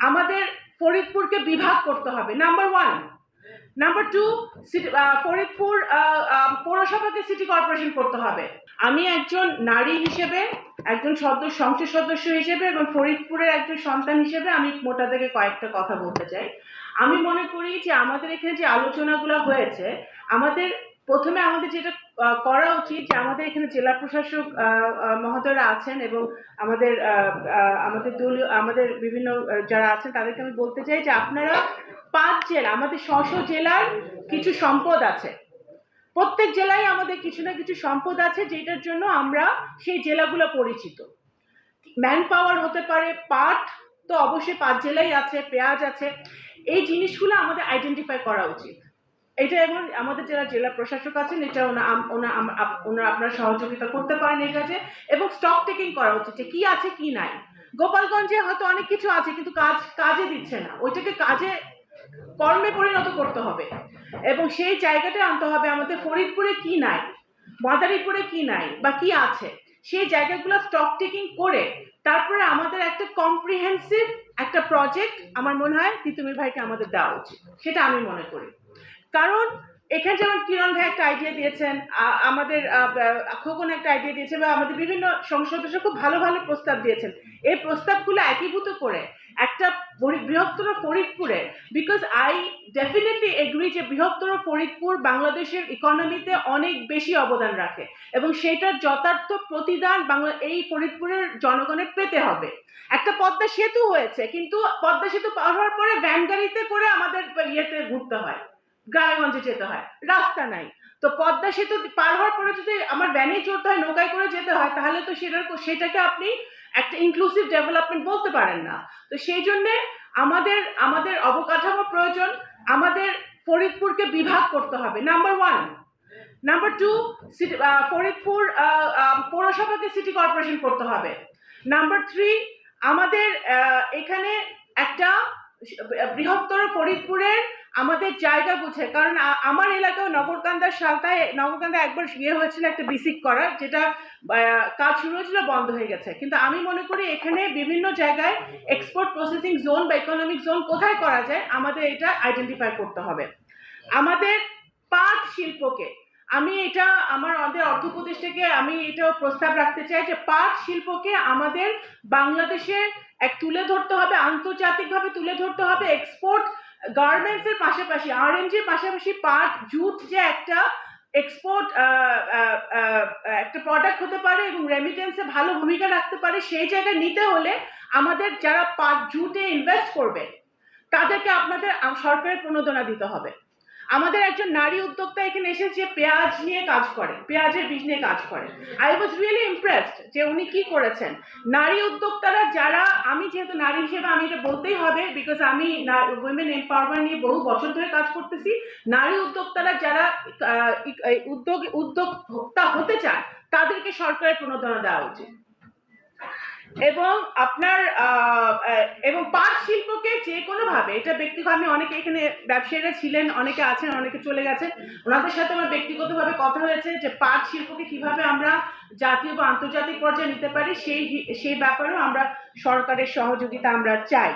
আমাদের ফরিদপুরকে বিভাগ করতে হবে, নাম্বার 1। নাম্বার 2, ফরিদপুর পৌরসভাকে সিটি কর্পোরেশন করতে হবে। আমি একজন নারী হিসেবে, একজন সংসদ সদস্য হিসেবে এবং ফরিদপুরের একজন সন্তান হিসেবে আমি মোটা থেকে কয়েকটা কথা বলতে চাই। আমি মনে করি যে আমাদের এখানে যে আলোচনাগুলো হয়েছে, প্রথমে আমাদের যেটা করা উচিত যে আমাদের এখানে জেলা প্রশাসক মহোদয়রা আছেন এবং আমাদের দলীয় আমাদের বিভিন্ন যারা আছেন তাদেরকে আমি বলতে চাই যে আপনারা 5 জেলা, আমাদের 600 জেলার কিছু সম্পদ আছে, প্রত্যেক জেলায় আমাদের কিছু না কিছু সম্পদ আছে যেটার জন্য আমরা সেই জেলাগুলো পরিচিত। ম্যান পাওয়ার হতে পারে, পাট তো অবশ্যই 5 জেলায় আছে, পেঁয়াজ আছে, এই জিনিসগুলো আমাদের আইডেন্টিফাই করা উচিত। এটা এবং আমাদের যারা জেলা প্রশাসক আছেন এটা ওনারা আপনারা সহযোগিতা করতে পারেন এই কাজে, এবং স্টক টেকিং করা উচিত যে কি আছে কি নাই। গোপালগঞ্জে হয়তো অনেক কিছু আছে কিন্তু কাজে দিচ্ছে না, ওইটাকে কর্মে পরিণত করতে হবে এবং সেই জায়গাটা আনতে হবে। আমাদের ফরিদপুরে কি নাই, মাদারীপুরে কি নাই বা কি আছে, সেই জায়গাগুলো স্টক টেকিং করে তারপরে আমাদের একটা কম্প্রিহেন্সিভ একটা প্রজেক্ট আমার মনে হয় তিতুমির ভাইকে আমাদের দেওয়া উচিত, সেটা আমি মনে করি। কারণ এখানে যেমন কিরণ ভাই একটা আইডিয়া দিয়েছেন, আমাদের খোকন একটা আইডিয়া দিয়েছে, বা আমাদের বিভিন্ন সংসদ সদস্য খুব ভালো ভালো প্রস্তাব দিয়েছেন। এই প্রস্তাবগুলো একীভূত করে একটা বৃহত্তর ফরিদপুরে, বিকজ আই ডেফিনেটলি এগ্রি যে বৃহত্তর ফরিদপুর বাংলাদেশের ইকোনমিতে অনেক বেশি অবদান রাখে এবং সেটার যথার্থ প্রতিদান এই ফরিদপুরের জনগণের পেতে হবে। একটা পদ্মা সেতু হয়েছে, কিন্তু পদ্মা সেতু পার হওয়ার পরে ভ্যান গাড়িতে করে আমাদের ইয়েতে ঘুরতে হয়, গ্রামেগঞ্জে যেতে হয়, রাস্তা নাই। তো পদ্মা সেতু পার হওয়ার পরে যদি আমার ভ্যানে চড়তে হয়, নৌকায় করে যেতে হয়, তাহলে তো সেটাকে আপনি একটা ইনক্লুসিভ ডেভেলপমেন্ট বলতে পারেন না। তো সেই জন্যে আমাদের অবকাঠামো প্রয়োজন, আমাদের ফরিদপুরকে বিভাগ করতে হবে, নাম্বার 1। নাম্বার 2, ফরিদপুর পৌরসভাকে সিটি কর্পোরেশন করতে হবে। নাম্বার 3, আমাদের এখানে একটা বৃহত্তর ফরিদপুরের আমাদের জায়গা বুঝে, কারণ আমার এলাকায় নগরকান্দা একবার হয়েছিল একটা বিসিক করা, যেটা কাজ শুরু হয়েছিল, বন্ধ হয়ে গেছে। কিন্তু আমি মনে করি এখানে বিভিন্ন জায়গায় এক্সপোর্ট প্রসেসিং জোন বা ইকোনমিক জোন কোথায় করা যায় আমাদের এটা আইডেন্টিফাই করতে হবে। আমাদের পাট শিল্পকে আমাদের অর্থ উপদেষ্টাকে আমি এটাও প্রস্তাব রাখতে চাই যে পাট শিল্পকে আমাদের বাংলাদেশে তুলে ধরতে হবে, আন্তর্জাতিকভাবে তুলে ধরতে হবে। এক্সপোর্ট গার্মেন্টস এর পাশাপাশি, আরএমজির পাশাপাশি পাট, জুট যে একটা এক্সপোর্ট একটা প্রোডাক্ট হতে পারে এবং রেমিটেন্সে ভালো ভূমিকা রাখতে পারে, সেই জায়গায় নিতে হলে আমাদের যারা পাট জুটে ইনভেস্ট করবে তাদেরকে আপনাদের সরকারের প্রণোদনা দিতে হবে। আমাদের একজন নারী উদ্যোক্তা এখানে এসেছে, পেঁয়াজ নিয়ে কাজ করে, পেঁয়াজের বীজ নিয়ে কাজ করে। আই ওয়াজ রিয়েলি ইমপ্রেসড যে উনি কি করেছেন। নারী উদ্যোক্তারা যারা, আমি যেহেতু নারী হিসেবে আমি এটা বলতেই হবে, বিকজ আমি উইমেন এম্পাওয়ারমেন্ট নিয়ে বহু বছর ধরে কাজ করতেছি। নারী উদ্যোক্তারা যারা উদ্যোক্তা হতে চায় তাদেরকে সরকারের প্রণোদনা দেওয়া উচিত। এবং পাট শিল্পকে যে কোনো ভাবে, এটা ব্যক্তিগত, আমি অনেকে এখানে ব্যবসায়ীরা ছিলেন, অনেকে আছেন, অনেকে চলে গেছেন, ওনাদের সাথে আমার ব্যক্তিগতভাবে কথা হয়েছে যে পাট শিল্পকে কিভাবে আমরা জাতীয় বা আন্তর্জাতিক পর্যায়ে নিতে পারি, সেই ব্যাপারেও আমরা সরকারের সহযোগিতা আমরা চাই।